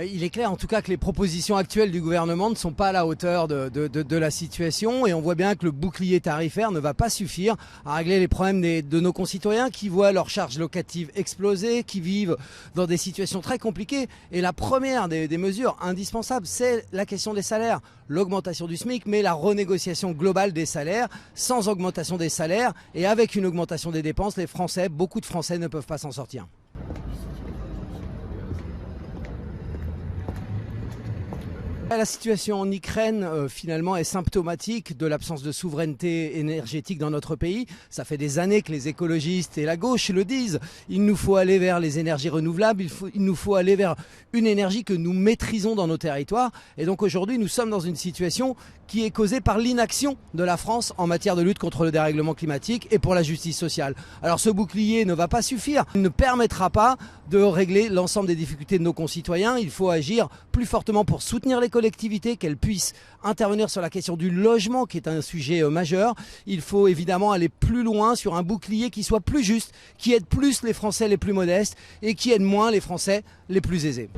Il est clair en tout cas que les propositions actuelles du gouvernement ne sont pas à la hauteur de la situation et on voit bien que le bouclier tarifaire ne va pas suffire à régler les problèmes de nos concitoyens qui voient leurs charges locatives exploser, qui vivent dans des situations très compliquées. Et la première des mesures indispensables, c'est la question des salaires, l'augmentation du SMIC, mais la renégociation globale des salaires. Sans augmentation des salaires et avec une augmentation des dépenses, les Français, beaucoup de Français ne peuvent pas s'en sortir. La situation en Ukraine, finalement, est symptomatique de l'absence de souveraineté énergétique dans notre pays. Ça fait des années que les écologistes et la gauche le disent. Il nous faut aller vers les énergies renouvelables, il nous faut aller vers une énergie que nous maîtrisons dans nos territoires. Et donc aujourd'hui, nous sommes dans une situation qui est causée par l'inaction de la France en matière de lutte contre le dérèglement climatique et pour la justice sociale. Alors ce bouclier ne va pas suffire, il ne permettra pas de régler l'ensemble des difficultés de nos concitoyens. Il faut agir plus fortement pour soutenir les collectivités, qu'elles puissent intervenir sur la question du logement qui est un sujet majeur. Il faut évidemment aller plus loin sur un bouclier qui soit plus juste, qui aide plus les Français les plus modestes et qui aide moins les Français les plus aisés.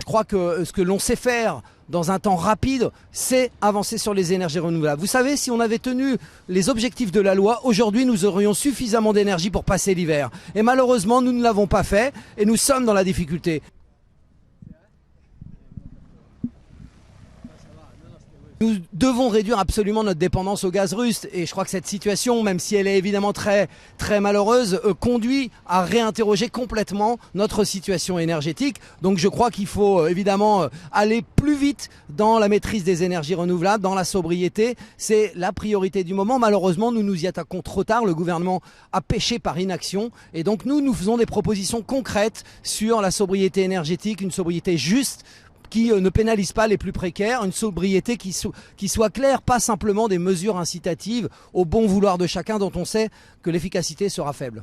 Je crois que ce que l'on sait faire dans un temps rapide, c'est avancer sur les énergies renouvelables. Vous savez, si on avait tenu les objectifs de la loi, aujourd'hui nous aurions suffisamment d'énergie pour passer l'hiver. Et malheureusement, nous ne l'avons pas fait et nous sommes dans la difficulté. Nous devons réduire absolument notre dépendance au gaz russe et je crois que cette situation, même si elle est évidemment très malheureuse, conduit à réinterroger complètement notre situation énergétique. Donc je crois qu'il faut évidemment aller plus vite dans la maîtrise des énergies renouvelables, dans la sobriété. C'est la priorité du moment. Malheureusement, nous nous y attaquons trop tard. Le gouvernement a péché par inaction et donc nous faisons des propositions concrètes sur la sobriété énergétique, une sobriété juste, qui ne pénalise pas les plus précaires, une sobriété qui soit claire, pas simplement des mesures incitatives au bon vouloir de chacun dont on sait que l'efficacité sera faible.